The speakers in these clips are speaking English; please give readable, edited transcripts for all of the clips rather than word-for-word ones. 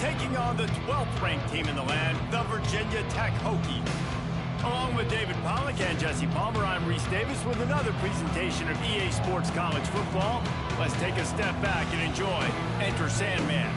taking on the 12th-ranked team in the land, the Virginia Tech Hokies. Along with David Pollack and Jesse Palmer, I'm Reese Davis with another presentation of EA Sports College Football. Let's take a step back and enjoy Enter Sandman.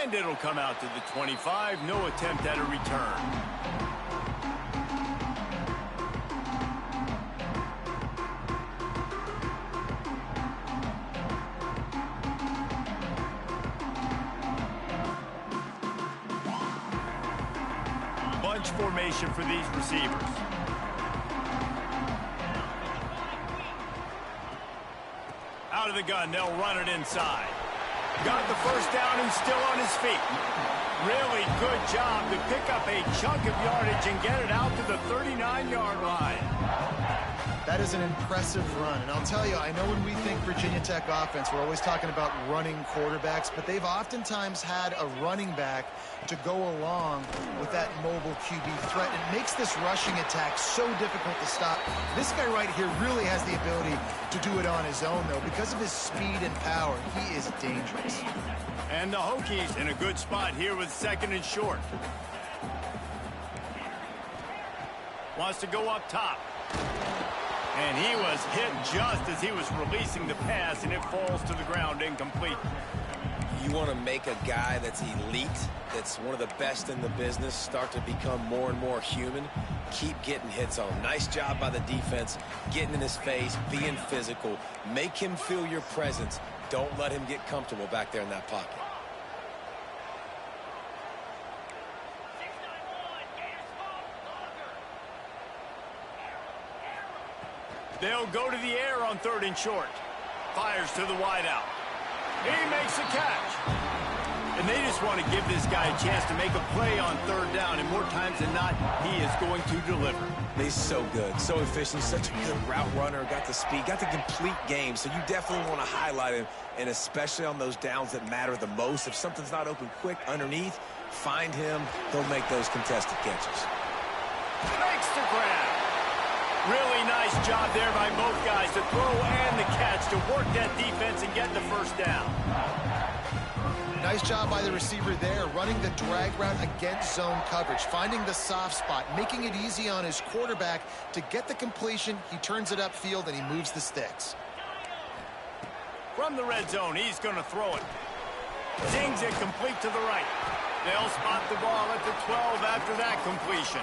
And it'll come out to the 25. No attempt at a return. Bunch formation for these receivers. Out of the gun, they'll run it inside. Got the first down and still on his feet. Really good job to pick up a chunk of yardage and get it out to the 39-yard line. That is an impressive run. And I'll tell you, I know when we think Virginia Tech offense, we're always talking about running quarterbacks, but they've oftentimes had a running back to go along with that mobile QB threat. It makes this rushing attack so difficult to stop. This guy right here really has the ability to do it on his own, though. Because of his speed and power, he is dangerous. And the Hokies in a good spot here with 2nd and short. Wants to go up top. And he was hit just as he was releasing the pass, and it falls to the ground incomplete. You want to make a guy that's elite, that's one of the best in the business, start to become more and more human. Keep getting hits on him. Nice job by the defense, getting in his face, being physical. Make him feel your presence. Don't let him get comfortable back there in that pocket. They'll go to the air on 3rd and short. Fires to the wideout. He makes a catch. And they just want to give this guy a chance to make a play on 3rd down, and more times than not, he is going to deliver. He's so good, so efficient, such a good route runner, got the speed, got the complete game, so you definitely want to highlight him, and especially on those downs that matter the most. If something's not open quick underneath, find him. He'll make those contested catches. Makes the grab. Really nice job there by both guys to throw and the catch to work that defense and get the first down. Nice job by the receiver there, running the drag route against zone coverage, finding the soft spot, making it easy on his quarterback to get the completion. He turns it upfield and he moves the sticks. From the red zone, he's going to throw it. Zings it complete to the right. They'll spot the ball at the 12 after that completion.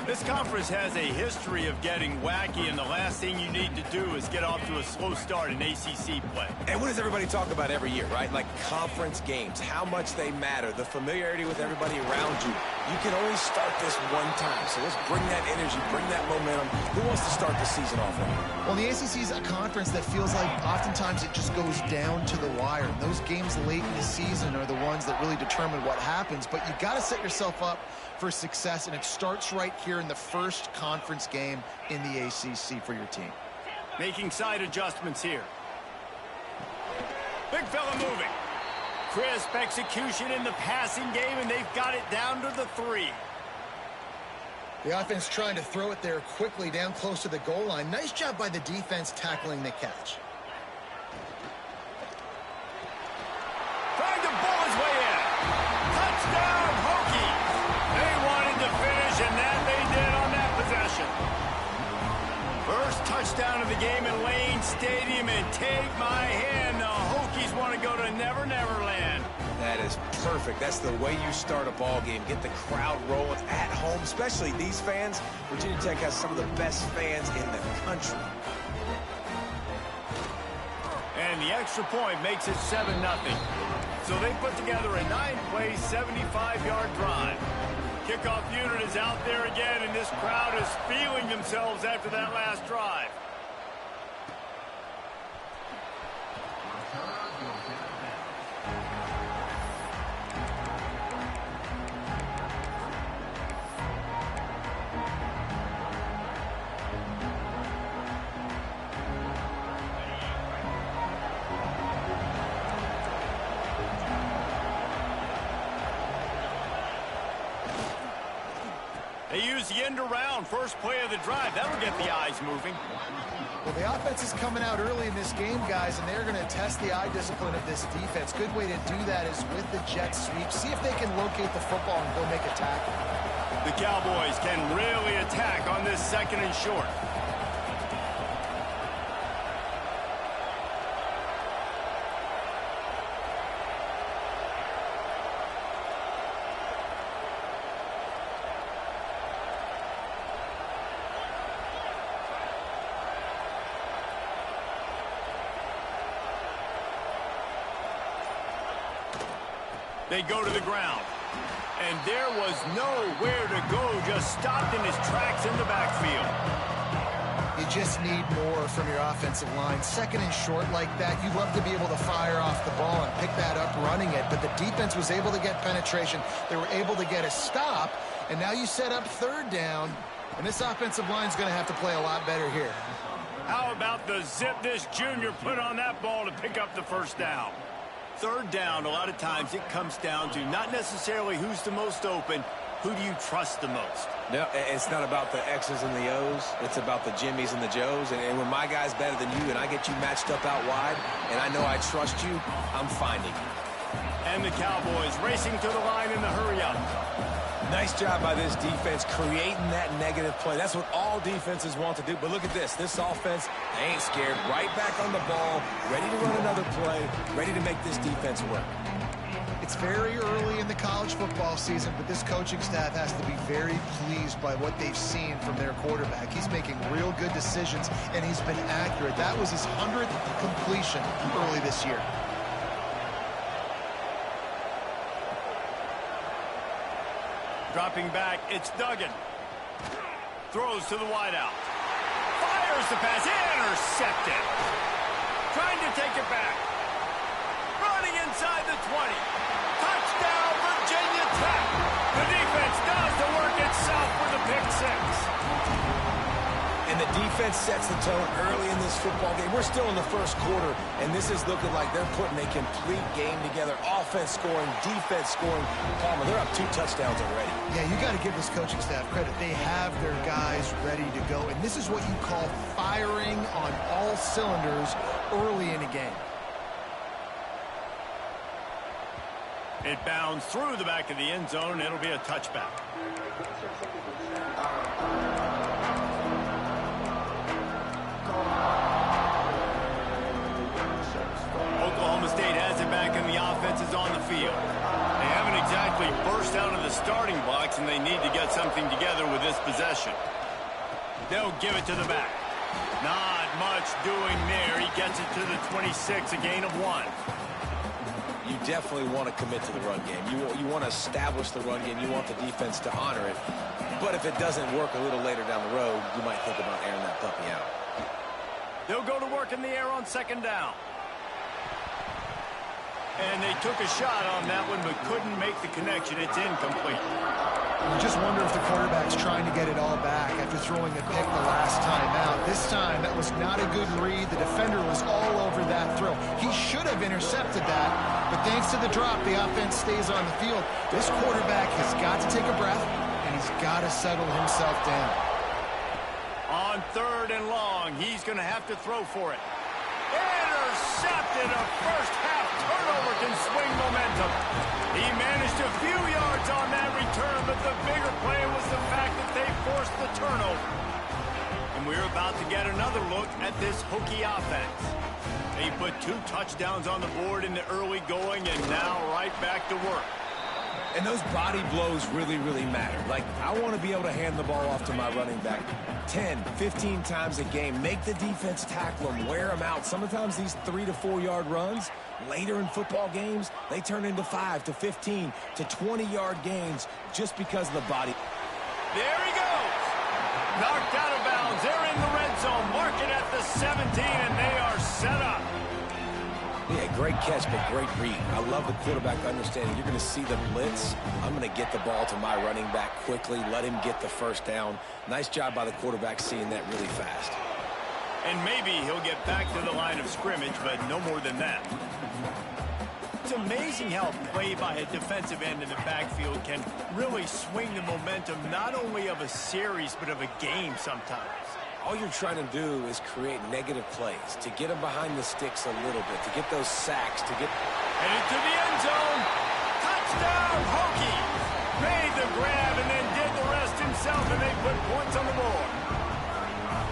This conference has a history of getting wacky, and the last thing you need to do is get off to a slow start in ACC play. And what does everybody talk about every year, right? Like conference games, how much they matter, the familiarity with everybody around you. You can only start this one time, so let's bring that energy, bring that momentum. Who wants to start the season off right? Well, the ACC is a conference that feels like oftentimes it just goes down to the wire. And those games late in the season are the ones that really determine what happens. But you got to set yourself up for success, and it starts right here in the first conference game in the ACC for your team. Making side adjustments here. Big fella moving. Crisp execution in the passing game, and they've got it down to the 3. The offense trying to throw it there quickly down close to the goal line. Nice job by the defense tackling the catch. Trying to ball his way in. Touchdown, Hokies. They wanted to finish first down of the game in Lane Stadium, and take my hand, the Hokies want to go to Never Never Land. That is perfect. That's the way you start a ball game. Get the crowd rolling at home, especially these fans. Virginia Tech has some of the best fans in the country. And the extra point makes it 7-0. So they put together a 9-play, 75-yard drive. Kickoff unit is out there again, and this crowd is feeling themselves after that last drive. They use the end around, first play of the drive. That'll get the eyes moving. Well, the offense is coming out early in this game, guys, and they're going to test the eye discipline of this defense. Good way to do that is with the jet sweep. See if they can locate the football and go make a tackle. The Cowboys can really attack on this second and short. They go to the ground. And there was nowhere to go, just stopped in his tracks in the backfield. You just need more from your offensive line. Second and short like that, you'd love to be able to fire off the ball and pick that up running it, but the defense was able to get penetration. They were able to get a stop, and now you set up third down, and this offensive line is going to have to play a lot better here. How about the zip this junior put on that ball to pick up the first down? Third down, a lot of times it comes down to not necessarily who's the most open, who do you trust the most? No, it's not about the X's and the O's. It's about the Jimmies and the Joes. And when my guy's better than you and I get you matched up out wide and I know I trust you, I'm finding you. And the Cowboys racing to the line in the hurry-up. Nice job by this defense creating that negative play. That's what all defenses want to do. But look at this. This offense, they ain't scared. Right back on the ball, ready to run another play, ready to make this defense work. It's very early in the college football season, but this coaching staff has to be very pleased by what they've seen from their quarterback. He's making real good decisions, and he's been accurate. That was his 100th completion early this year. Dropping back, it's Duggan. Throws to the wideout. Fires the pass, intercepted. Trying to take it back. Running inside the 20. Touchdown, Virginia Tech. The defense does the work itself with a pick six. And the defense sets the tone early in this football game. We're still in the first quarter, and this is looking like they're putting a complete game together. Offense scoring, defense scoring. Palmer, they're up 2 touchdowns already. Yeah, you got to give this coaching staff credit. They have their guys ready to go, and this is what you call firing on all cylinders early in a game. It bounds through the back of the end zone. It'll be a touchback. Oklahoma State has it back, and the offense is on the field. They haven't exactly burst out of the starting blocks, and they need to get something together with this possession. They'll give it to the back. Not much doing there. He gets it to the 26, a gain of 1. You definitely want to commit to the run game. You want to establish the run game. You want the defense to honor it. But if it doesn't work a little later down the road, you might think about airing that puppy out. They'll go to work in the air on second down. And they took a shot on that one, but couldn't make the connection. It's incomplete. You just wonder if the quarterback's trying to get it all back after throwing a pick the last time out. This time, that was not a good read. The defender was all over that throw. He should have intercepted that, but thanks to the drop, the offense stays on the field. This quarterback has got to take a breath, and he's got to settle himself down. On third and long, he's going to have to throw for it. Intercepted. A first-half turnover can swing momentum. He managed a few yards on that return, but the bigger play was the fact that they forced the turnover. And we're about to get another look at this hokey offense. They put 2 touchdowns on the board in the early going, and now right back to work. And those body blows really, really matter. Like, I want to be able to hand the ball off to my running back 10, 15 times a game. Make the defense tackle them, wear them out. Sometimes these 3 to 4 yard runs, later in football games, they turn into 5 to 15 to 20 yard gains just because of the body. There he goes. Knocked out of bounds. They're in the red zone. Mark it at the 17, and they are set up. Yeah, great catch, but great read. I love the quarterback understanding. You're going to see the blitz. I'm going to get the ball to my running back quickly, let him get the first down. Nice job by the quarterback seeing that really fast. And maybe he'll get back to the line of scrimmage, but no more than that. It's amazing how play by a defensive end in the backfield can really swing the momentum not only of a series, but of a game sometimes. All you're trying to do is create negative plays, to get them behind the sticks a little bit, to get those sacks, to get... Headed to the end zone. Touchdown, Hokies! Made the grab and then did the rest himself, and they put points on the board.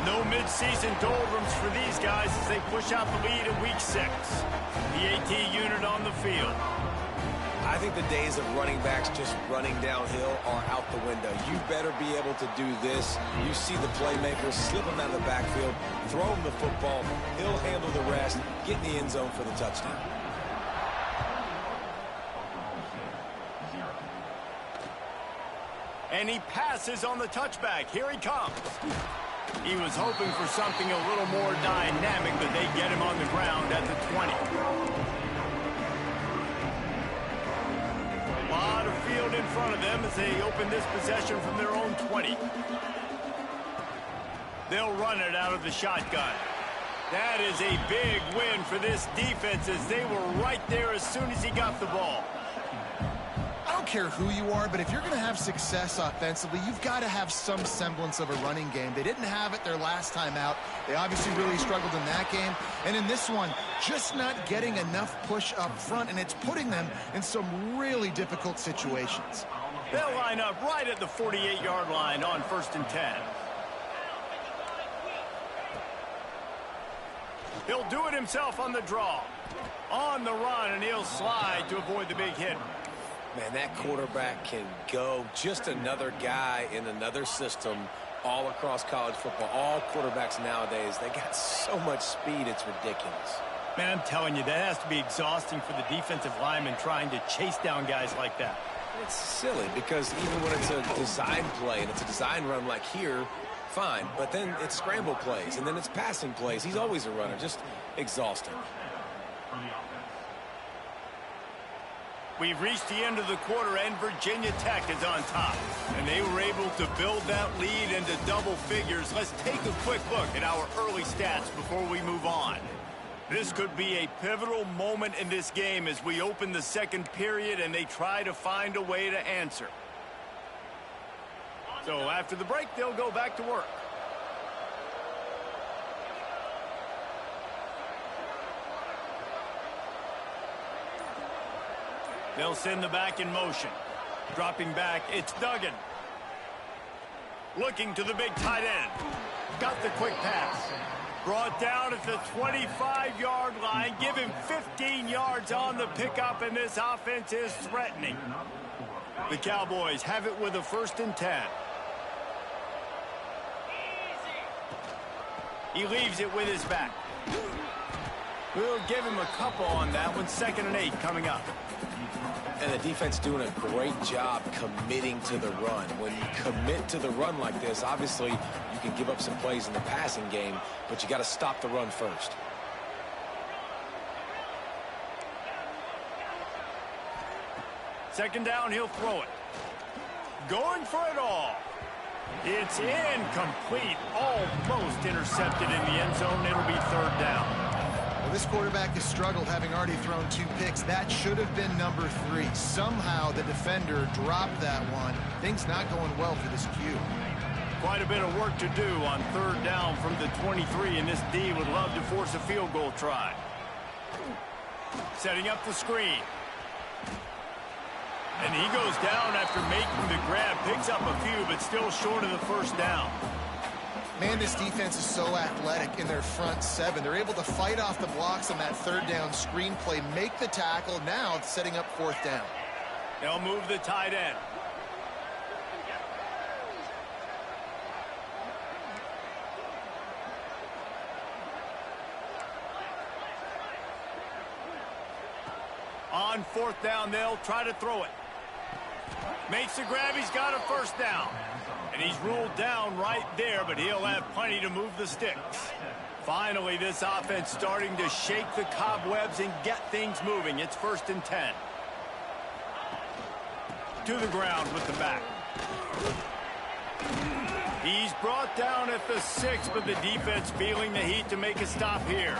No mid-season doldrums for these guys as they push out the lead in Week 6. The AT unit on the field. I think the days of running backs just running downhill are out the window. You better be able to do this. You see the playmakers, slip him out of the backfield, throw him the football, he'll handle the rest, get in the end zone for the touchdown. And he passes on the touchback. Here he comes. He was hoping for something a little more dynamic, but they get him on the ground at the 20. A lot of field in front of them as they open this possession from their own 20. They'll run it out of the shotgun. That is a big win for this defense as they were right there as soon as he got the ball. I don't care who you are, but if you're going to have success offensively, you've got to have some semblance of a running game. They didn't have it their last time out. They obviously really struggled in that game. And in this one, just not getting enough push up front, and it's putting them in some really difficult situations. They'll line up right at the 48-yard line on 1st and 10. He'll do it himself on the draw. On the run, and he'll slide to avoid the big hit. Man, that quarterback can go. Just another guy in another system all across college football. All quarterbacks nowadays, they got so much speed, it's ridiculous. Man, I'm telling you, that has to be exhausting for the defensive lineman trying to chase down guys like that. It's silly because even when it's a design play and it's a design run like here, fine. But then it's scramble plays, and then it's passing plays. He's always a runner. Just exhausting. We've reached the end of the quarter, and Virginia Tech is on top. And they were able to build that lead into double figures. Let's take a quick look at our early stats before we move on. This could be a pivotal moment in this game as we open the second period and they try to find a way to answer. So after the break, they'll go back to work. They'll send the back in motion. Dropping back, it's Duggan. Looking to the big tight end. Got the quick pass. Brought down at the 25-yard line. Give him 15 yards on the pickup, and this offense is threatening. The Cowboys have it with a 1st and 10. He leaves it with his back. We'll give him a couple on that one. 2nd and 8 coming up. And the defense doing a great job committing to the run. When you commit to the run like this, obviously you can give up some plays in the passing game, but you got to stop the run first. Second down, he'll throw it. Going for it all. It's incomplete. Almost intercepted in the end zone. It'll be 3rd down. Well, this quarterback has struggled, having already thrown 2 picks. That should have been number 3. Somehow the defender dropped that one. Things not going well for this Q. Quite a bit of work to do on 3rd down from the 23, and this D would love to force a field goal try. Setting up the screen. And he goes down after making the grab. Picks up a few, but still short of the 1st down. Man, this defense is so athletic in their front seven. They're able to fight off the blocks on that third down screen play, make the tackle. Now it's setting up fourth down. They'll move the tight end. On fourth down, they'll try to throw it. Makes the grab. He's got a first down. And he's ruled down right there, but he'll have plenty to move the sticks. Finally, this offense starting to shake the cobwebs and get things moving. It's 1st and 10. To the ground with the back. He's brought down at the 6, but the defense feeling the heat to make a stop here.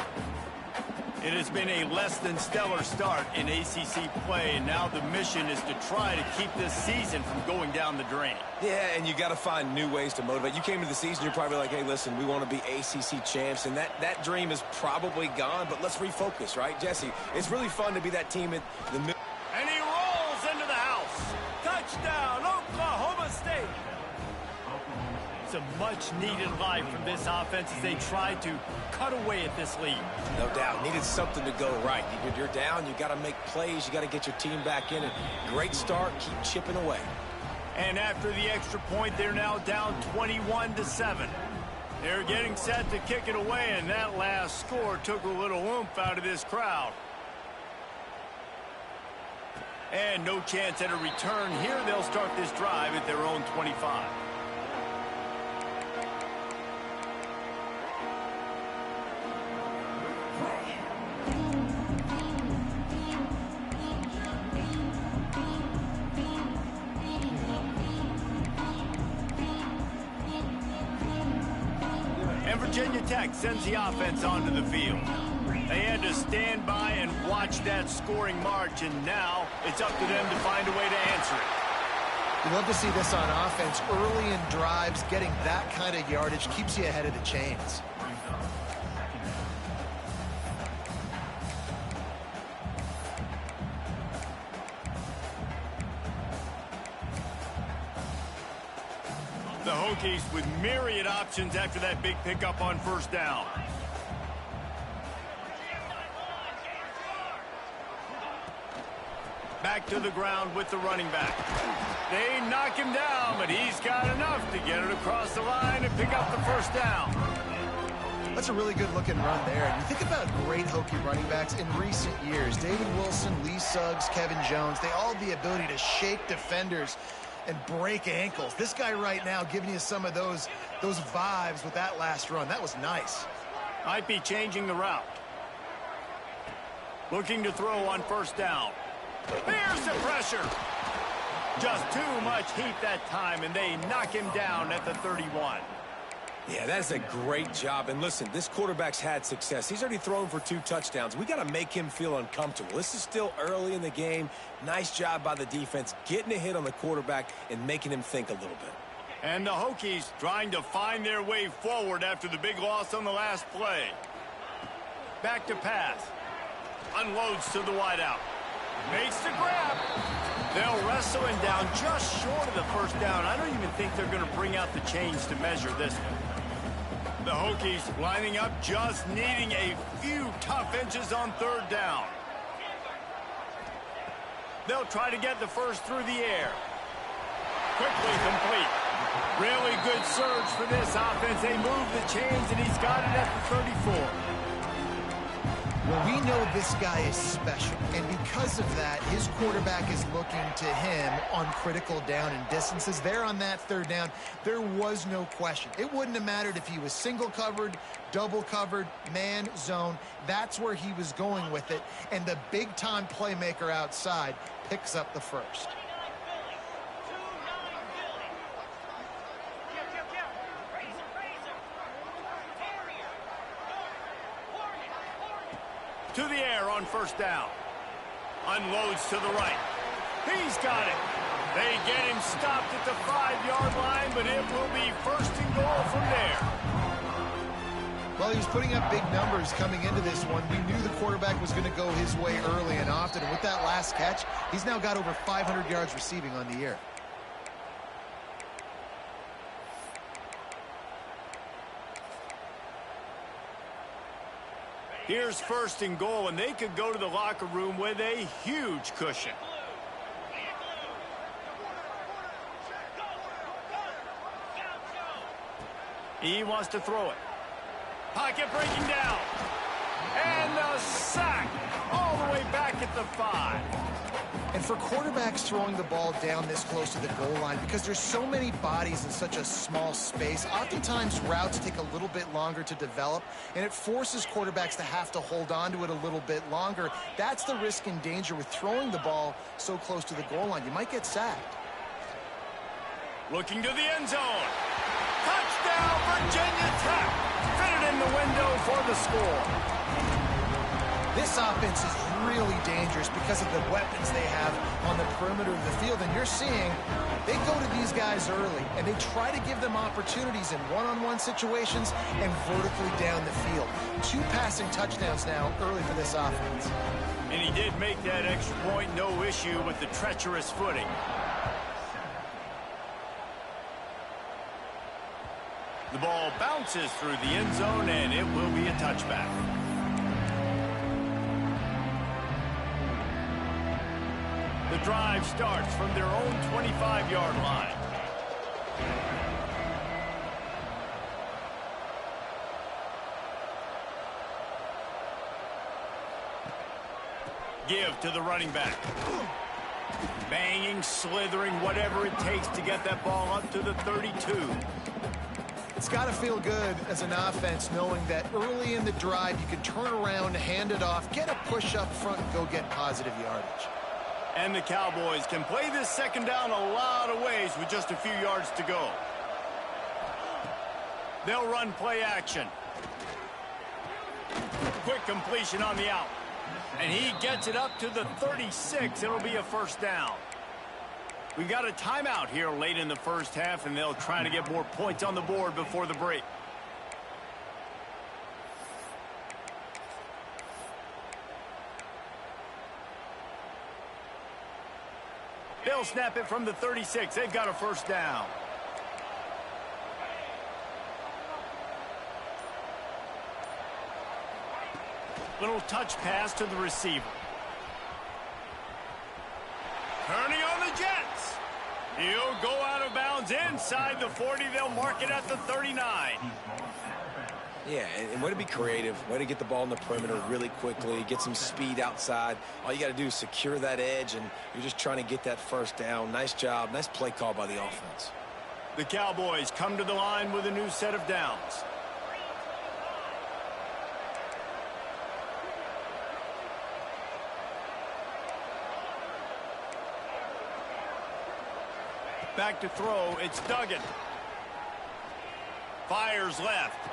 It has been a less than stellar start in ACC play, and now the mission is to try to keep this season from going down the drain. Yeah, and you got to find new ways to motivate. You came to the season, you're probably like, hey, listen, we want to be ACC champs, and that dream is probably gone, but let's refocus, right, Jesse? It's really fun to be that team at the middle. And he rolls into the house. Touchdown, Oklahoma State. It's a much-needed life from this offense as they try to cut away at this lead. No doubt. Needed something to go right. You're down. You got to make plays. You got to get your team back in. And great start. Keep chipping away. And after the extra point, they're now down 21-7. They're getting set to kick it away, and that last score took a little oomph out of this crowd. And no chance at a return here. They'll start this drive at their own 25. Virginia Tech sends the offense onto the field. They had to stand by and watch that scoring march, and now it's up to them to find a way to answer it. You love to see this on offense. Early in drives, getting that kind of yardage keeps you ahead of the chains. The Hokies with myriad options after that big pickup on first down. Back to the ground with the running back. They knock him down, but he's got enough to get it across the line and pick up the first down. That's a really good-looking run there. And you think about great Hokie running backs in recent years. David Wilson, Lee Suggs, Kevin Jones, they all have the ability to shake defenders and break ankles. This guy right now giving you some of those vibes with that last run. That was nice. Might be changing the route. Looking to throw on first down. Here's the pressure. Just too much heat that time, and they knock him down at the 31. Yeah, that's a great job. And listen, this quarterback's had success. He's already thrown for 2 touchdowns. We got to make him feel uncomfortable. This is still early in the game. Nice job by the defense, getting a hit on the quarterback and making him think a little bit. And the Hokies trying to find their way forward after the big loss on the last play. Back to pass. Unloads to the wideout. Makes the grab. They'll wrestle him down just short of the first down. I don't even think they're going to bring out the chains to measure this one. The Hokies lining up, just needing a few tough inches on third down. They'll try to get the first through the air. Quickly complete. Really good surge for this offense. They move the chains, and he's got it at the 34. Well, we know this guy is special, and because of that, his quarterback is looking to him on critical down and distances. There on that third down, there was no question. It wouldn't have mattered if he was single covered, double covered, man, zone. That's where he was going with it, and the big-time playmaker outside picks up the first. To the air on first down. Unloads to the right. He's got it. They get him stopped at the 5-yard line, but it will be first and goal from there. Well, he was putting up big numbers coming into this one. We knew the quarterback was going to go his way early and often. And with that last catch, he's now got over 500 yards receiving on the year. Here's 1st and goal, and they could go to the locker room with a huge cushion. He wants to throw it. Pocket breaking down. And a sack all the way back at the 5. And for quarterbacks throwing the ball down this close to the goal line, because there's so many bodies in such a small space, oftentimes routes take a little bit longer to develop, and it forces quarterbacks to have to hold on to it a little bit longer. That's the risk and danger with throwing the ball so close to the goal line. You might get sacked. Looking to the end zone. Touchdown, Virginia Tech. Fitted in the window for the score. This offense is really dangerous because of the weapons they have on the perimeter of the field. And you're seeing they go to these guys early, and they try to give them opportunities in one-on-one situations and vertically down the field. 2 passing touchdowns now early for this offense. And he did make that extra point, no issue with the treacherous footing. The ball bounces through the end zone, and it will be a touchback. The drive starts from their own 25-yard line. Give to the running back. Banging, slithering, whatever it takes to get that ball up to the 32. It's got to feel good as an offense knowing that early in the drive you can turn around, hand it off, get a push up front, and go get positive yardage. And the Cowboys can play this 2nd down a lot of ways with just a few yards to go. They'll run play action. Quick completion on the out. And he gets it up to the 36. It'll be a 1st down. We got a timeout here late in the 1st half, and they'll try to get more points on the board before the break. They'll snap it from the 36. They've got a 1st down. Little touch pass to the receiver. Turning on the Jets. He'll go out of bounds inside the 40. They'll mark it at the 39. Yeah, and way to be creative, way to get the ball in the perimeter really quickly, get some speed outside. All you got to do is secure that edge, and you're just trying to get that 1st down. Nice job, nice play call by the offense. The Cowboys come to the line with a new set of downs. Back to throw, it's Duggan. Fires left.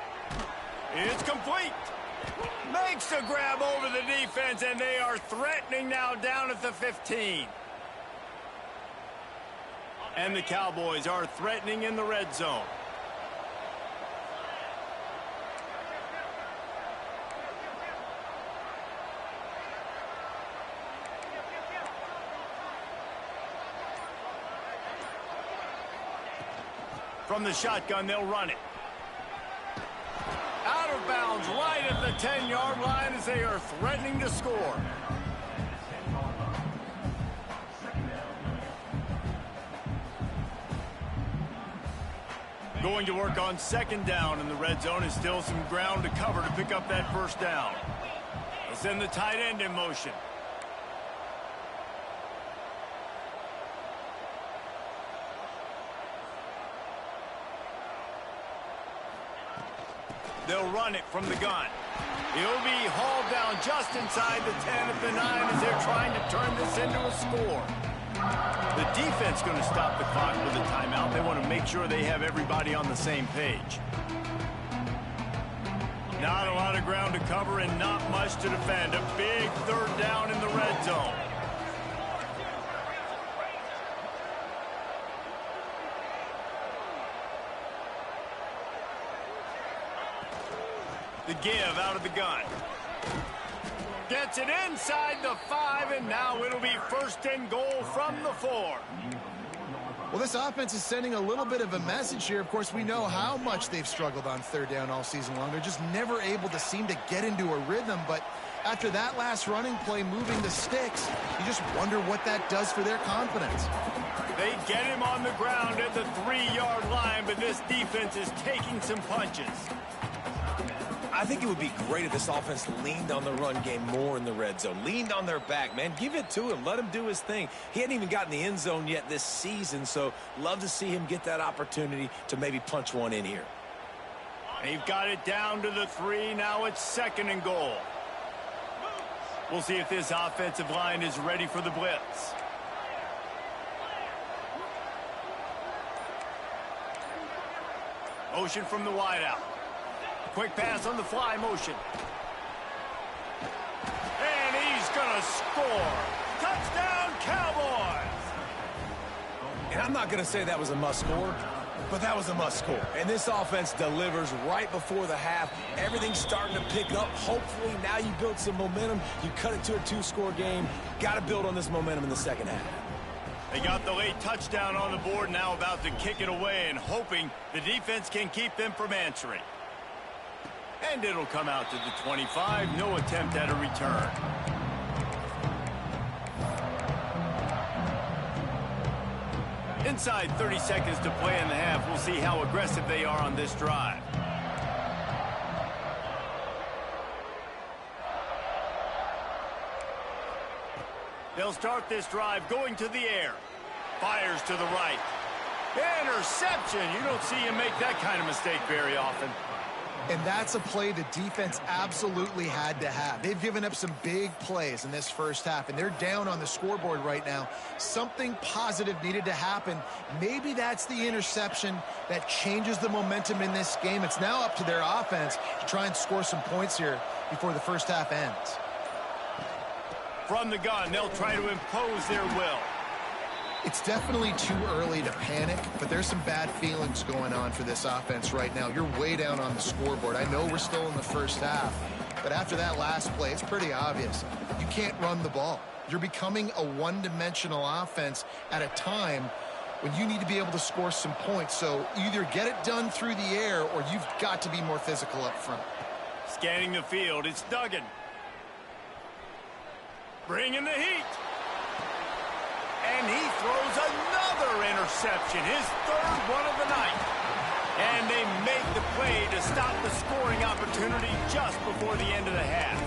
It's complete. Makes the grab over the defense, and they are threatening now down at the 15. And the Cowboys are threatening in the red zone. From the shotgun, they'll run it. Out of bounds right at the 10-yard line as they are threatening to score. Going to work on 2nd down in the red zone, and still some ground to cover to pick up that 1st down. They'll send the tight end in motion. They'll run it from the gun. He'll be hauled down just inside the 10 at the 9 as they're trying to turn this into a score. The defense going to stop the clock with a timeout. They want to make sure they have everybody on the same page. Not a lot of ground to cover and not much to defend. A big 3rd down in the red zone. The give out of the gun. Gets it inside the 5, and now it'll be 1st and goal from the 4. Well, Well, this offense is sending a little bit of a message here. Of course, we know how much they've struggled on third down all season long. They're just never able to seem to get into a rhythm. But after that last running play moving the sticks, you just wonder what that does for their confidence. They get him on the ground at the 3-yard line, but this defense is taking some punches. I think it would be great if this offense leaned on the run game more in the red zone. Leaned on their back, man. Give it to him. Let him do his thing. He hadn't even gotten the end zone yet this season, so love to see him get that opportunity to maybe punch one in here. They've got it down to the 3. Now it's 2nd and goal. We'll see if this offensive line is ready for the blitz. Motion from the wideout. Quick pass on the fly motion. And he's going to score. Touchdown, Cowboys! And I'm not going to say that was a must-score, but that was a must-score. And this offense delivers right before the half. Everything's starting to pick up. Hopefully, now you build some momentum. You cut it to a 2-score game. Got to build on this momentum in the second half. They got the late touchdown on the board, now about to kick it away and hoping the defense can keep them from answering. And it'll come out to the 25. No attempt at a return. Inside 30 seconds to play in the half. We'll see how aggressive they are on this drive. They'll start this drive going to the air. Fires to the right. Interception. You don't see him make that kind of mistake very often. And that's a play the defense absolutely had to have. They've given up some big plays in this first half, and they're down on the scoreboard right now. Something positive needed to happen. Maybe that's the interception that changes the momentum in this game. It's now up to their offense to try and score some points here before the first half ends. From the gun, they'll try to impose their will. It's definitely too early to panic, but there's some bad feelings going on for this offense right now. You're way down on the scoreboard. I know we're still in the first half, but after that last play, it's pretty obvious. You can't run the ball. You're becoming a one-dimensional offense at a time when you need to be able to score some points. So either get it done through the air or you've got to be more physical up front. Scanning the field, it's Duggan. Bringing the heat. And he throws another interception, his 3rd one of the night. And they make the play to stop the scoring opportunity just before the end of the half.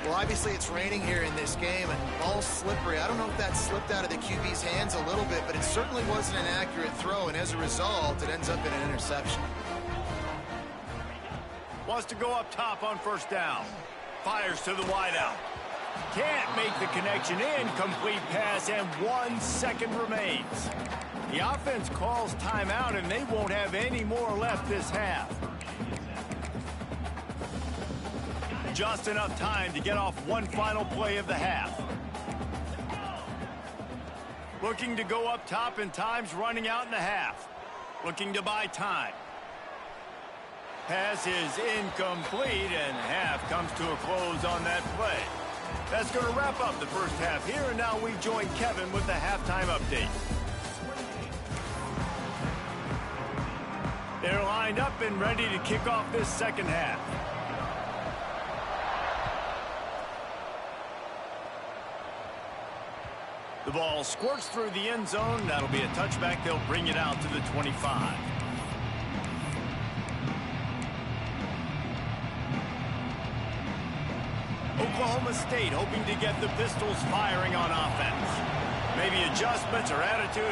Well, obviously it's raining here in this game, and ball's slippery. I don't know if that slipped out of the QB's hands a little bit, but it certainly wasn't an accurate throw, and as a result, it ends up in an interception. Wants to go up top on first down. Fires to the wideout. Can't make the connection. Incomplete pass, and 1 second remains. The offense calls timeout, and they won't have any more left this half. Just enough time to get off one final play of the half. Looking to go up top, and time's running out in the half. Looking to buy time. Pass is incomplete, and half comes to a close on that play. That's going to wrap up the first half here, and now we join Kevin with the halftime update. They're lined up and ready to kick off this second half. The ball squirts through the end zone. That'll be a touchback. They'll bring it out to the 25. Oklahoma State hoping to get the Pistols firing on offense. Maybe adjustments or attitude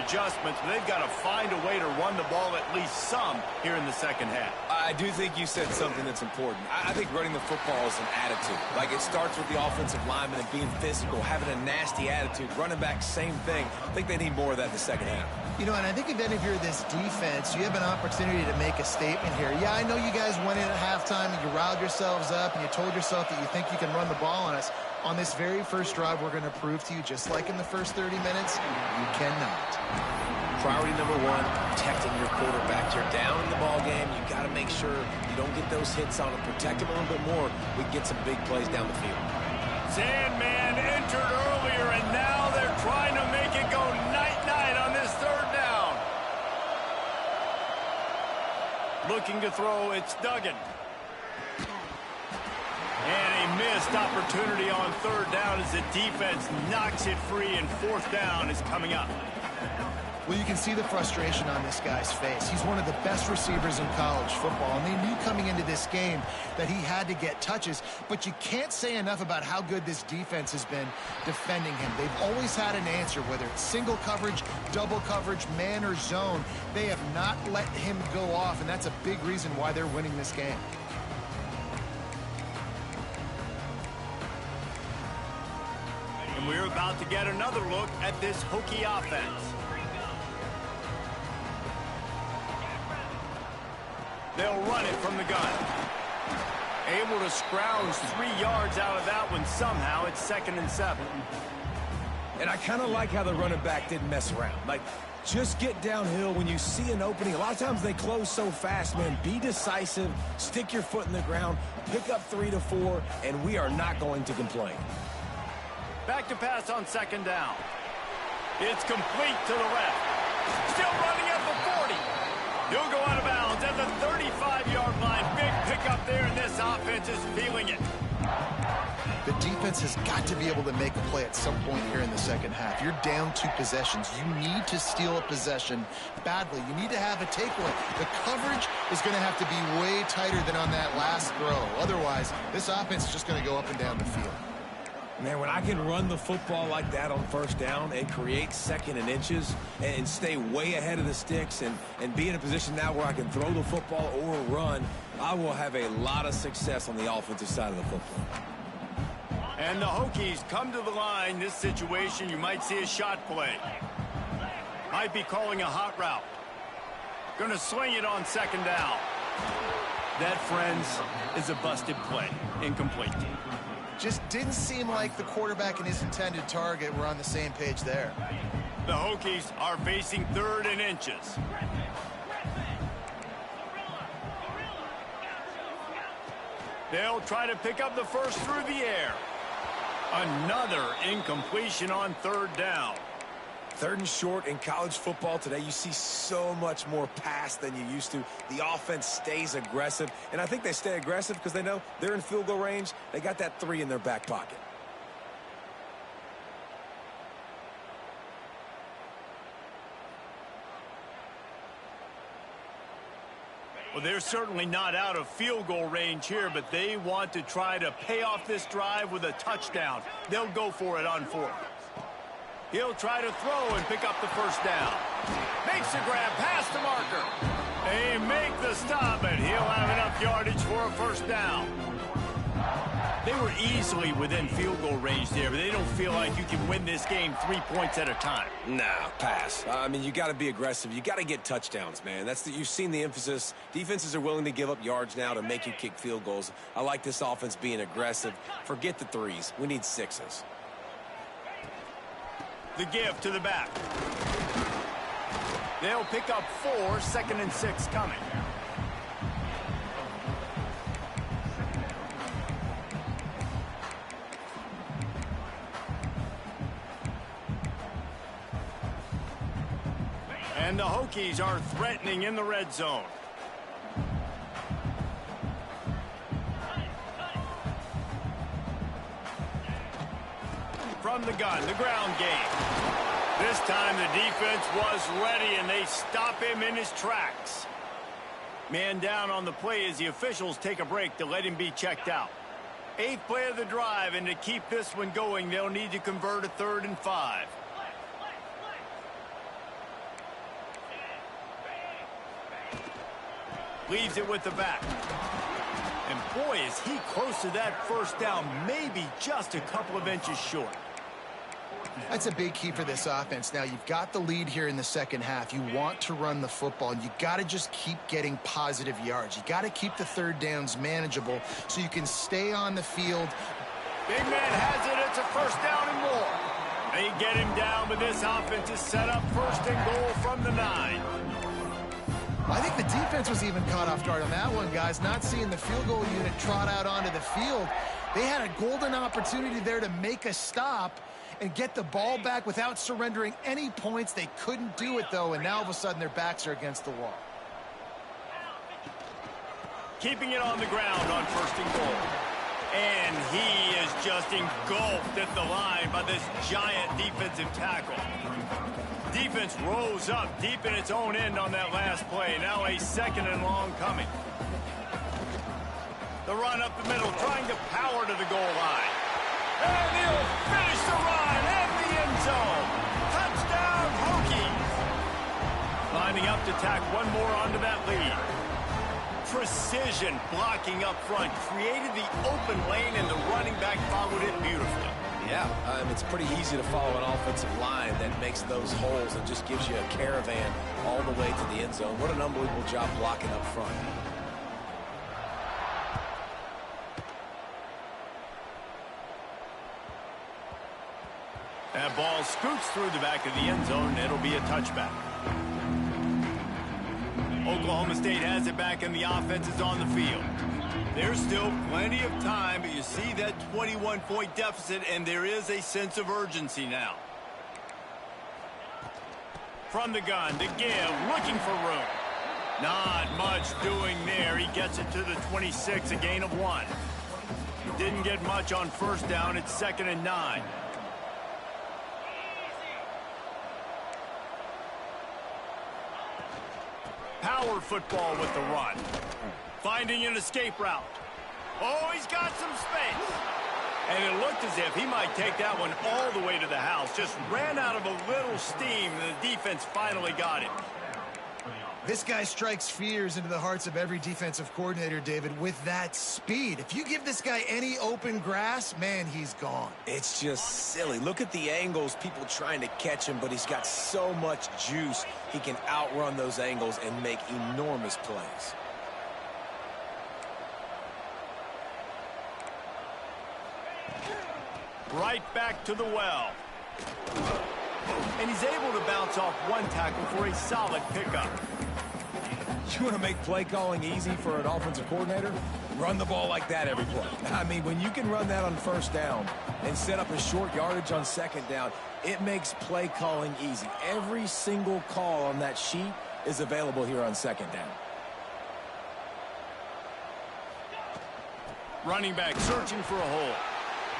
adjustments, but they've got to find a way to run the ball at least some here in the second half. I do think you said something that's important. I think running the football is an attitude. Like, it starts with the offensive lineman and being physical, having a nasty attitude. Running back, same thing. I think they need more of that in the second half. You know, and I think if you're this defense, you have an opportunity to make a statement here. Yeah, I know you guys went in at halftime and you riled yourselves up and you told yourself that you think you can run the ball on us. On this very first drive, we're going to prove to you, just like in the first 30 minutes, you cannot. Priority number one, protecting your quarterback. You're down in the ball game. You got to make sure you don't get those hits on him. Protect him a little bit more. We can get some big plays down the field. Sandman entered earlier, and now they're trying to make it go night-night Looking to throw, it's Duggan. And a missed opportunity on third down as the defense knocks it free, and fourth down is coming up. Well, you can see the frustration on this guy's face. He's one of the best receivers in college football, and they knew coming into this game that he had to get touches, but you can't say enough about how good this defense has been defending him. They've always had an answer, whether it's single coverage, double coverage, man or zone. They have not let him go off, and that's a big reason why they're winning this game. And we're about to get another look at this Hokie offense. They'll run it from the gun. Able to scrounge 3 yards out of that one somehow. It's 2nd and 7. And I kind of like how the running back didn't mess around. Like, just get downhill when you see an opening. A lot of times they close so fast, man. Be decisive, stick your foot in the ground, pick up 3 to 4, and we are not going to complain. Back to pass on 2nd down. It's complete to the left. Still running at the 40. He'll go out of bounds at the 35-yard line. Big pickup there, and this offense is feeling it. The defense has got to be able to make a play at some point here in the second half. You're down 2 possessions. You need to steal a possession badly. You need to have a takeaway. The coverage is going to have to be way tighter than on that last throw. Otherwise, this offense is just going to go up and down the field. Man, when I can run the football like that on first down and create 2nd and inches and stay way ahead of the sticks and be in a position now where I can throw the football or run, I will have a lot of success on the offensive side of the football. And the Hokies come to the line. This situation, you might see a shot play. Might be calling a hot route. Going to sling it on 2nd down. That, friends, is a busted play. Incomplete. Just didn't seem like the quarterback and his intended target were on the same page there. The Hokies are facing 3rd and inches. They'll try to pick up the first through the air. Another incompletion on 3rd down. 3rd and short in college football today, you see so much more pass than you used to. The offense stays aggressive, and I think they stay aggressive because they know they're in field goal range. They got that 3 in their back pocket. Well, they're certainly not out of field goal range here, but they want to try to pay off this drive with a touchdown. They'll go for it on 4th. He'll try to throw and pick up the first down. Makes the grab past the marker. They make the stop, and he'll have enough yardage for a first down. They were easily within field goal range there, but they don't feel like you can win this game 3 points at a time. Nah, pass. I mean, you got to be aggressive. You got to get touchdowns, man. You've seen the emphasis. Defenses are willing to give up yards now to make you kick field goals. I like this offense being aggressive. Forget the 3s. We need 6s. The give to the back. They'll pick up 4, 2nd and 6 coming. And the Hokies are threatening in the red zone. From the gun, the ground game. This time the defense was ready, and they stop him in his tracks. Man down on the play as the officials take a break to let him be checked out. 8th play of the drive, and to keep this one going, they'll need to convert a 3rd and 5. Leaves it with the back. And boy, is he close to that first down, maybe just a couple of inches short. That's a big key for this offense. Now, you've got the lead here in the second half. You want to run the football, and you got to just keep getting positive yards. You got to keep the 3rd downs manageable so you can stay on the field. Big man has it. It's a first down and more. They get him down, but this offense is set up 1st and goal from the 9. I think the defense was even caught off guard on that one, guys. Not seeing the field goal unit trot out onto the field. They had a golden opportunity there to make a stop and get the ball back without surrendering any points. They couldn't do it, though, and now all of a sudden their backs are against the wall. keeping it on the ground on 1st and goal. And he is just engulfed at the line by this giant defensive tackle. Defense rose up deep in its own end on that last play. Now a 2nd and long coming. The run up the middle, trying to power to the goal line. And he'll finish the run in the end zone. Touchdown, Hokies. Lining up to tack one more onto that lead. Precision blocking up front, created the open lane, and the running back followed it beautifully. Yeah, it's pretty easy to follow an offensive line that makes those holes and just gives you a caravan all the way to the end zone. What an unbelievable job blocking up front. That ball scoots through the back of the end zone, and it'll be a touchback. Oklahoma State has it back, and the offense is on the field. There's still plenty of time, but you see that 21-point deficit, and there is a sense of urgency now. From the gun to give, looking for room. Not much doing there. He gets it to the 26, a gain of 1. Didn't get much on 1st down. It's 2nd and 9. Power football with the run. Finding an escape route. Oh, he's got some space. And it looked as if he might take that one all the way to the house. Just ran out of a little steam, and the defense finally got him. This guy strikes fears into the hearts of every defensive coordinator, David, with that speed. If you give this guy any open grass, man, he's gone. It's just silly. Look at the angles, people trying to catch him, but he's got so much juice. He can outrun those angles and make enormous plays. Right back to the well. And he's able to bounce off one tackle for a solid pickup. You want to make play calling easy for an offensive coordinator? Run the ball like that every play. I mean, when you can run that on 1st down and set up a short yardage on 2nd down, it makes play calling easy. Every single call on that sheet is available here on 2nd down. Running back searching for a hole.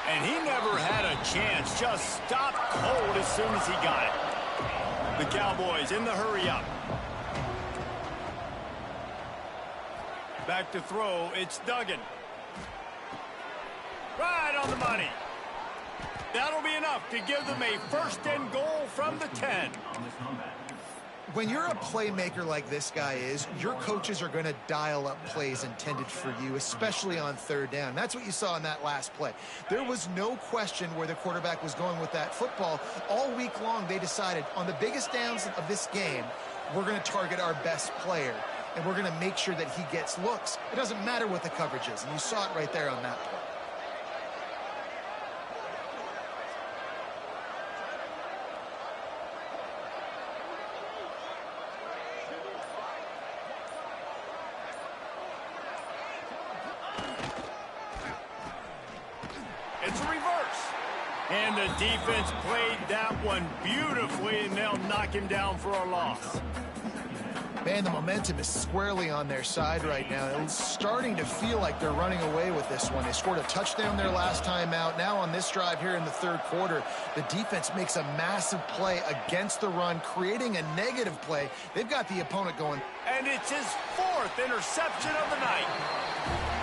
And he never had a chance. Just stopped cold as soon as he got it. The Cowboys in the hurry up. Back to throw, it's Duggan. Right on the money. That'll be enough to give them a 1st and goal from the 10. When you're a playmaker like this guy is, your coaches are going to dial up plays intended for you, especially on 3rd down. That's what you saw in that last play. There was no question where the quarterback was going with that football. All week long, they decided on the biggest downs of this game, we're going to target our best player, and we're going to make sure that he gets looks. It doesn't matter what the coverage is, and you saw it right there on that play. It's a reverse. And the defense played that one beautifully, and they'll knock him down for a loss. Man, the momentum is squarely on their side right now. It's starting to feel like they're running away with this one. They scored a touchdown their last time out. Now on this drive here in the 3rd quarter, the defense makes a massive play against the run, creating a negative play. They've got the opponent going. And it's his 4th interception of the night.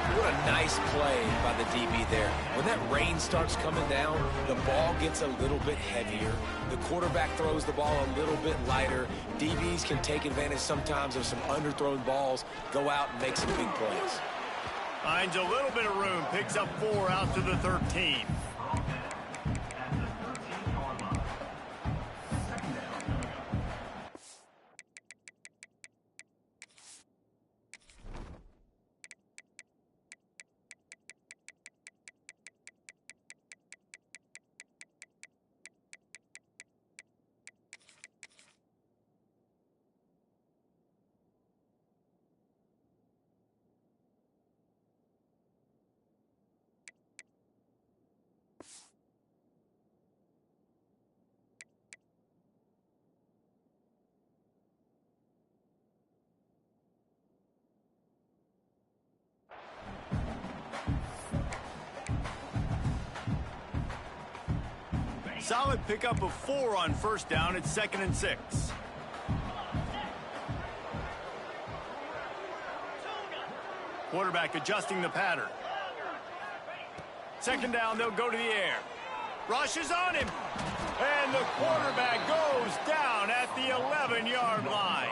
What a nice play by the DB there. When that rain starts coming down, the ball gets a little bit heavier. The quarterback throws the ball a little bit lighter. DBs can take advantage sometimes of some underthrown balls, go out and make some big plays. Finds a little bit of room, picks up 4 out to the 13. Solid pickup of 4 on first down. It's 2nd and 6. Quarterback adjusting the pattern. 2nd down, they'll go to the air. Rush is on him. And the quarterback goes down at the 11-yard line.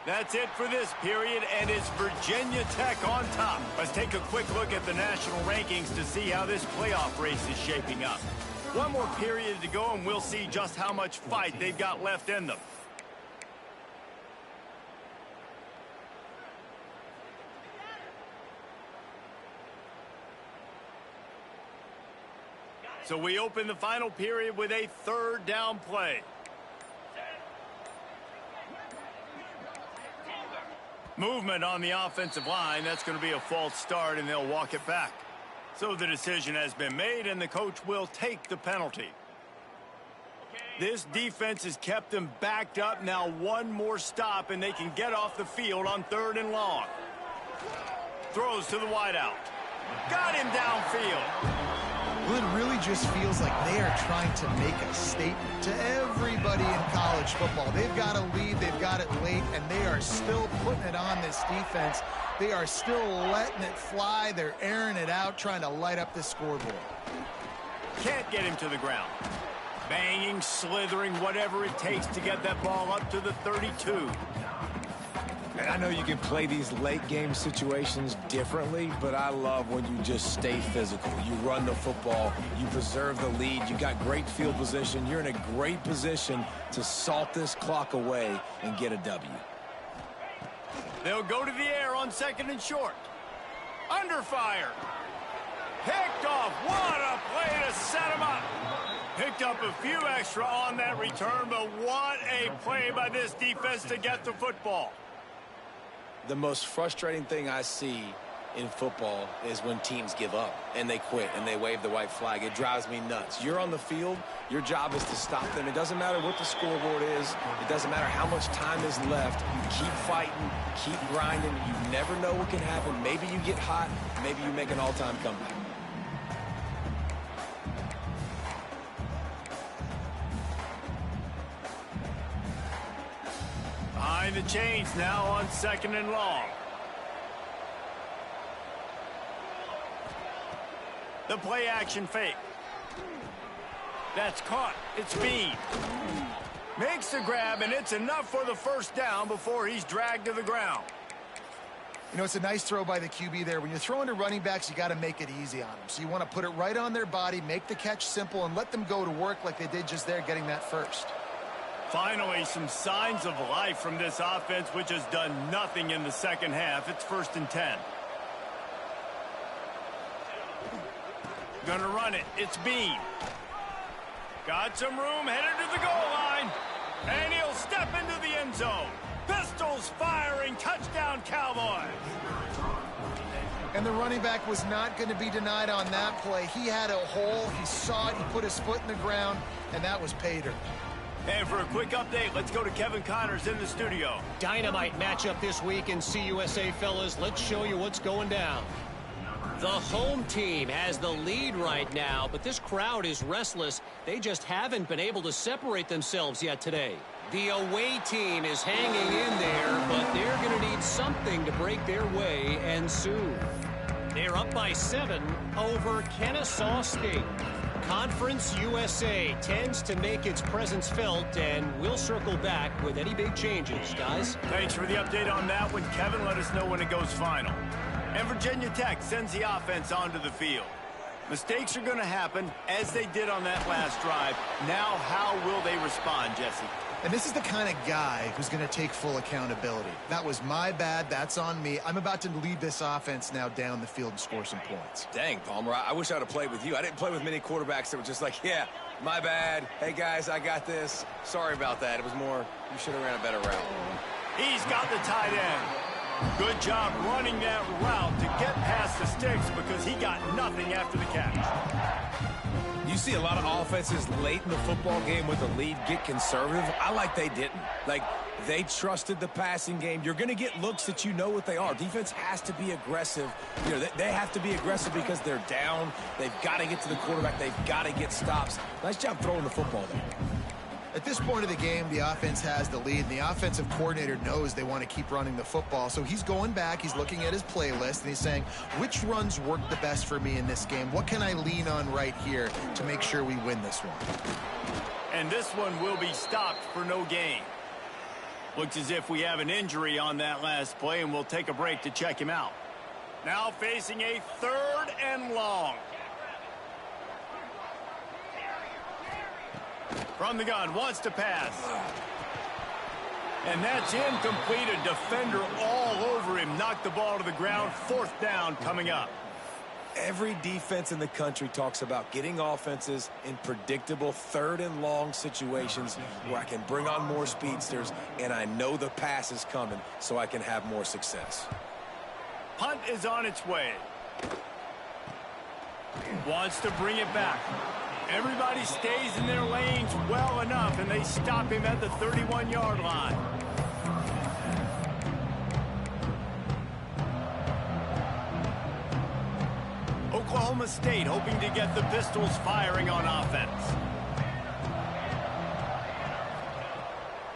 That's it for this period, and it's Virginia Tech on top. Let's take a quick look at the national rankings to see how this playoff race is shaping up. One more period to go, and we'll see just how much fight they've got left in them. So we open the final period with a 3rd down play. Movement on the offensive line. That's going to be a false start, and they'll walk it back. So the decision has been made, and the coach will take the penalty. This defense has kept them backed up. Now one more stop, and they can get off the field on 3rd and long. Throws to the wideout. Got him downfield. Well, it really just feels like they are trying to make a statement to everybody in college football. They've got a lead, they've got it late, and they are still putting it on this defense. They are still letting it fly. They're airing it out, trying to light up the scoreboard. Can't get him to the ground. Banging, slithering, whatever it takes to get that ball up to the 32. And I know you can play these late-game situations differently, but I love when you just stay physical. You run the football, you preserve the lead, you got great field position, you're in a great position to salt this clock away and get a W. They'll go to the air on 2nd and short. Under fire. Picked off. What a play to set him up. Picked up a few extra on that return, but what a play by this defense to get the football. The most frustrating thing I see in football is when teams give up and they quit and they wave the white flag. It drives me nuts. You're on the field. Your job is to stop them. It doesn't matter what the scoreboard is. It doesn't matter how much time is left. You keep fighting, keep grinding. You never know what can happen. Maybe you get hot. Maybe you make an all-time comeback. Behind the chains now on 2nd and long. The play action fake. That's caught. It's Bean. Makes the grab, and it's enough for the 1st down before he's dragged to the ground. You know, it's a nice throw by the QB there. When you're throwing to running backs, you got to make it easy on them. So you want to put it right on their body, make the catch simple, and let them go to work like they did just there, getting that first. Finally, some signs of life from this offense, which has done nothing in the 2nd half. It's 1st and 10. Gonna run it. It's Bean. Got some room, headed to the goal line. And he'll step into the end zone. Pistols firing, touchdown Cowboys. And the running back was not going to be denied on that play. He had a hole, he saw it, he put his foot in the ground, and that was pay dirt. And for a quick update, let's go to Kevin Connors in the studio. Dynamite matchup this week in CUSA, fellas. Let's show you what's going down. The home team has the lead right now, but this crowd is restless. They just haven't been able to separate themselves yet today. The away team is hanging in there, but they're going to need something to break their way, and soon. They're up by 7 over Kennesaw State. Conference USA tends to make its presence felt, and we'll circle back with any big changes, guys. Thanks for the update on that one, Kevin. Let us know when it goes final. And Virginia Tech sends the offense onto the field. Mistakes are going to happen, as they did on that last drive. Now, how will they respond, Jesse? And this is the kind of guy who's going to take full accountability. That was my bad. That's on me. I'm about to lead this offense now down the field and score some points. Dang, Palmer, I wish I would have played with you. I didn't play with many quarterbacks that were just like, yeah, my bad. Hey, guys, I got this. Sorry about that. It was more, you should have ran a better route. He's got the tight end. Good job running that route to get past the sticks because he got nothing after the catch. You see a lot of offenses late in the football game with the lead get conservative. I like they didn't. Like, They trusted the passing game. You're going to get looks that you know what they are. Defense has to be aggressive. You know, they have to be aggressive because they're down. They've got to get to the quarterback. They've got to get stops. Nice job throwing the football there. At this point of the game, the offense has the lead, and the offensive coordinator knows they want to keep running the football. So he's going back, he's looking at his playlist, and he's saying, which runs work the best for me in this game? What can I lean on right here to make sure we win this one? And this one will be stopped for no gain. Looks as if we have an injury on that last play, and we'll take a break to check him out. Now facing a 3rd and long. From the gun, wants to pass. And that's incomplete. A defender all over him. Knocked the ball to the ground. 4th down coming up. Every defense in the country talks about getting offenses in predictable 3rd and long situations where I can bring on more speedsters and I know the pass is coming so I can have more success. Punt is on its way. Wants to bring it back. Everybody stays in their lanes well enough, and they stop him at the 31-yard line. Oklahoma State hoping to get the Pistols firing on offense.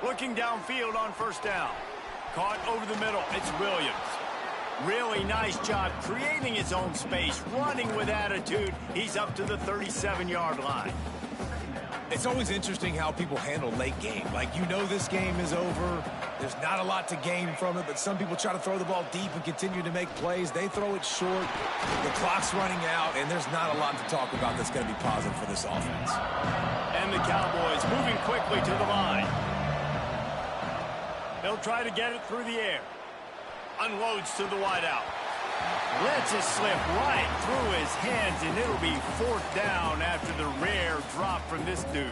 Looking downfield on 1st down. Caught over the middle. It's Williams. Really nice job creating his own space, running with attitude. He's up to the 37-yard line. It's always interesting how people handle late game. Like, you know this game is over. There's not a lot to gain from it, but some people try to throw the ball deep and continue to make plays. They throw it short. The clock's running out, and there's not a lot to talk about that's going to be positive for this offense. And the Cowboys moving quickly to the line. They'll try to get it through the air. Unloads to the wideout. Lets it slip right through his hands, and it'll be 4th down after the rare drop from this dude.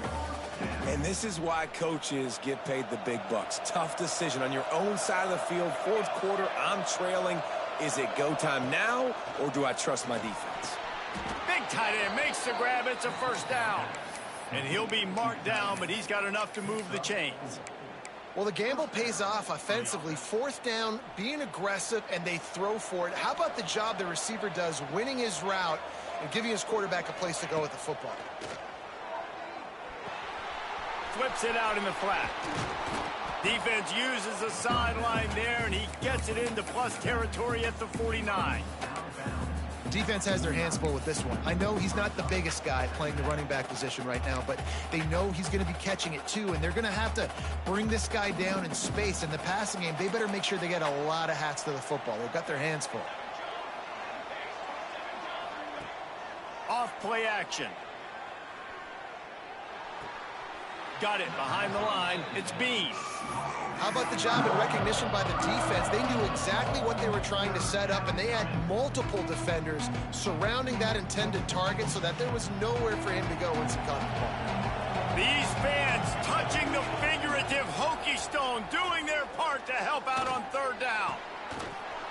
And this is why coaches get paid the big bucks. Tough decision on your own side of the field. 4th quarter, I'm trailing. Is it go time now, or do I trust my defense? Big tight end makes the grab. It's a 1st down. And he'll be marked down, but he's got enough to move the chains. Well, the gamble pays off offensively. 4th down, being aggressive, and they throw for it. How about the job the receiver does, winning his route and giving his quarterback a place to go with the football? Flips it out in the flat. Defense uses the sideline there, and he gets it into plus territory at the 49. Defense has their hands full with this one. I know he's not the biggest guy playing the running back position right now, but they know he's going to be catching it too, and they're going to have to bring this guy down in space. In the passing game, they better make sure they get a lot of hats to the football. They've got their hands full. Off play action. Got it behind the line. It's Bean. How about the job and recognition by the defense? They knew exactly what they were trying to set up, and they had multiple defenders surrounding that intended target so that there was nowhere for him to go once he caught the ball. These fans touching the figurative hokey stone, doing their part to help out on 3rd down.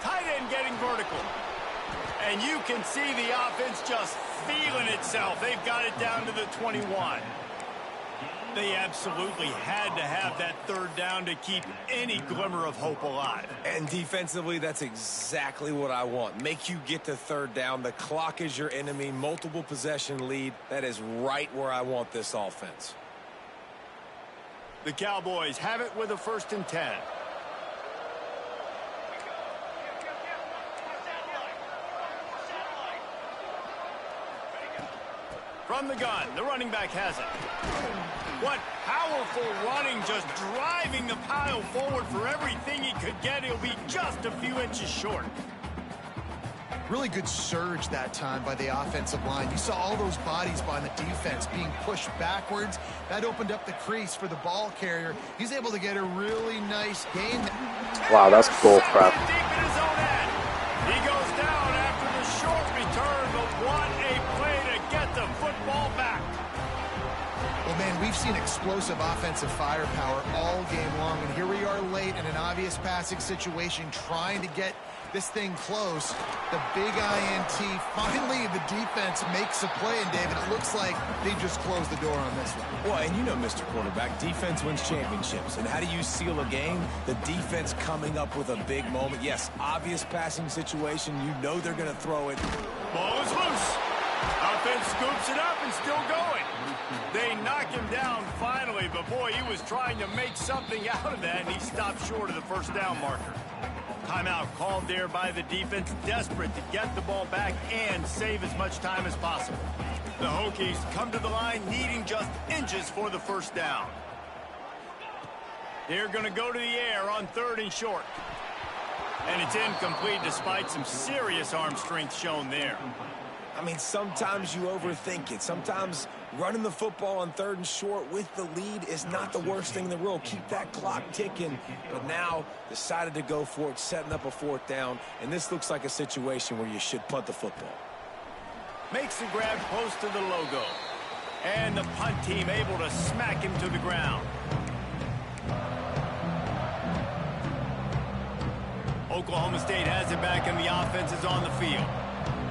Tight end getting vertical. And you can see the offense just feeling itself. They've got it down to the 21. They absolutely had to have that 3rd down to keep any glimmer of hope alive. And defensively, that's exactly what I want. Make you get to 3rd down. The clock is your enemy. Multiple possession lead. That is right where I want this offense. The Cowboys have it with a 1st and 10. From the gun, the running back has it. What powerful running, just driving the pile forward for everything he could get. He'll be just a few inches short. Really good surge that time by the offensive line. You saw all those bodies by the defense being pushed backwards. That opened up the crease for the ball carrier. He's able to get a really nice gain. Wow, that's bull crap. Deep in his own end. He goes down after the short return, but what a play to get the football back. Well, man, we've seen explosive offensive firepower all game long, and here we are late in an obvious passing situation trying to get this thing close. The big INT. Finally, the defense makes a play, and David, it looks like they just closed the door on this one. Well, and you know, Mr. Quarterback, defense wins championships. And how do you seal a game? The defense coming up with a big moment. Yes, obvious passing situation. You know they're going to throw it. Ball is loose. Offense scoops it up and still going. They knock him down finally, but boy, he was trying to make something out of that, and he stopped short of the first down marker. Timeout called there by the defense, desperate to get the ball back and save as much time as possible. The Hokies come to the line needing just inches for the first down. They're going to go to the air on 3rd and short. And it's incomplete despite some serious arm strength shown there. I mean, sometimes you overthink it. Sometimes running the football on 3rd and short with the lead is not the worst thing in the world. Keep that clock ticking. But now decided to go for it, setting up a 4th down. And this looks like a situation where you should punt the football. Makes the grab close to the logo. And the punt team able to smack him to the ground. Oklahoma State has it back and the offense is on the field.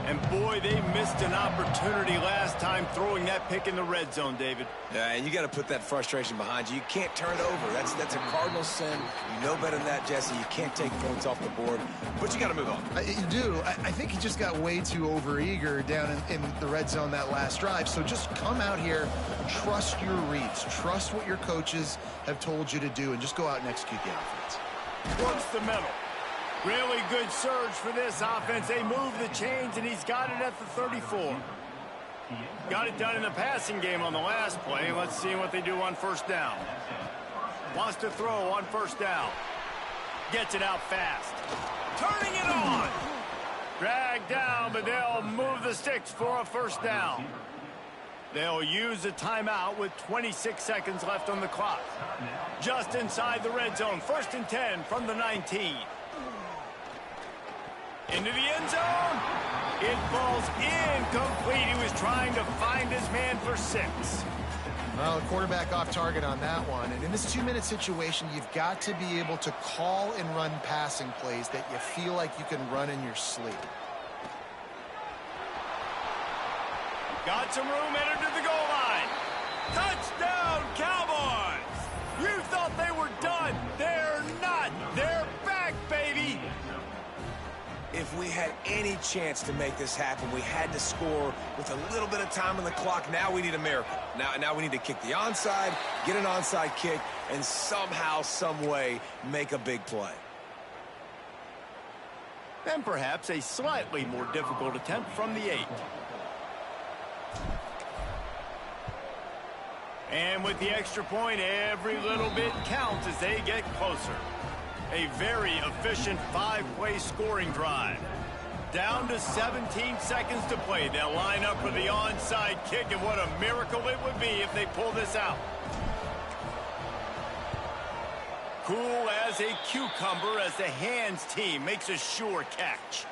And boy, they missed an opportunity last time throwing that pick in the red zone, David. Yeah, and you got to put that frustration behind you. You can't turn it over. That's a cardinal sin. You know better than that, Jesse. You can't take points off the board, but you got to move on. You do. I think he just got way too overeager down in the red zone that last drive. So just come out here, trust your reads, trust what your coaches have told you to do, and just go out and execute the offense. Works the middle. Really good surge for this offense. They move the chains, and he's got it at the 34. Got it done in the passing game on the last play. Let's see what they do on 1st down. Wants to throw on 1st down. Gets it out fast. Turning it on. Dragged down, but they'll move the sticks for a 1st down. They'll use a timeout with 26 seconds left on the clock. Just inside the red zone. 1st and 10 from the 19. Into the end zone. It falls incomplete. He was trying to find his man for 6. Well, the quarterback off target on that one. And in this 2-minute situation, you've got to be able to call and run passing plays that you feel like you can run in your sleep. Got some room, entered to the goal line. Touchdown, Cowboys! You thought they were done. They're not. They're back, baby. If we had any chance to make this happen, we had to score with a little bit of time on the clock. Now we need a miracle. Now we need to kick the onside, get an onside kick, and somehow, some way, make a big play. Then perhaps a slightly more difficult attempt from the 8. And with the extra point, every little bit counts as they get closer. A very efficient 5-play scoring drive. Down to 17 seconds to play. They'll line up for the onside kick, and what a miracle it would be if they pull this out. Cool as a cucumber as the hands team makes a sure catch.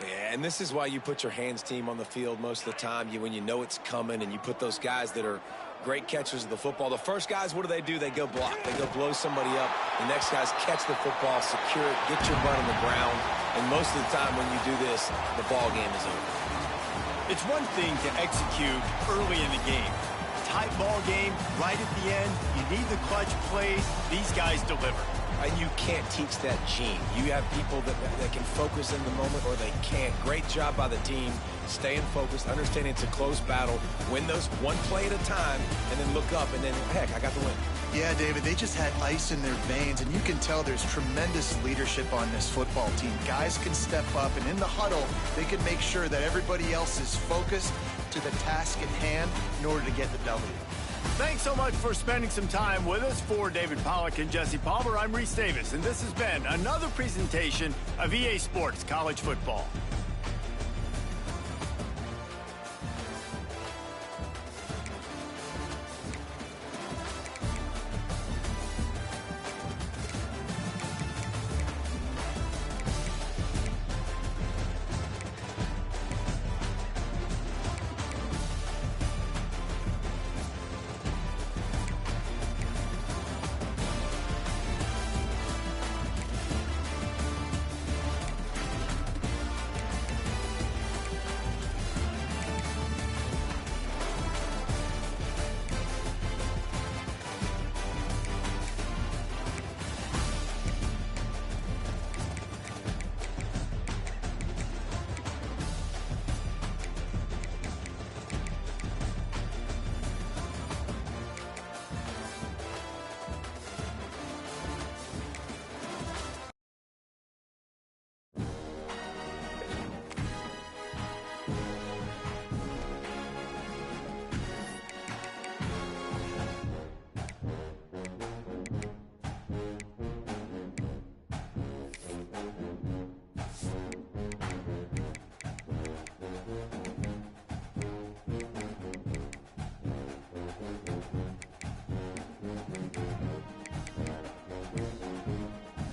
Yeah, and this is why you put your hands team on the field most of the time. When you know it's coming, and you put those guys that are great catchers of the football. The first guys, what do? They go block. They go blow somebody up. The next guys catch the football, secure it, get your butt on the ground. And most of the time when you do this, the ball game is over. It's one thing to execute early in the game. Tight ball game, right at the end, you need the clutch plays. These guys deliver. And you can't teach that gene. You have people that can focus in the moment, or they can't. Great job by the team, staying focused, understanding it's a close battle, win those one play at a time, and then look up, and then, heck, I got the win. Yeah, David, they just had ice in their veins, and you can tell there's tremendous leadership on this football team. Guys can step up, and in the huddle, they can make sure that everybody else is focused to the task at hand in order to get the W. Thanks so much for spending some time with us. For David Pollack and Jesse Palmer, I'm Reese Davis, and this has been another presentation of EA Sports College Football.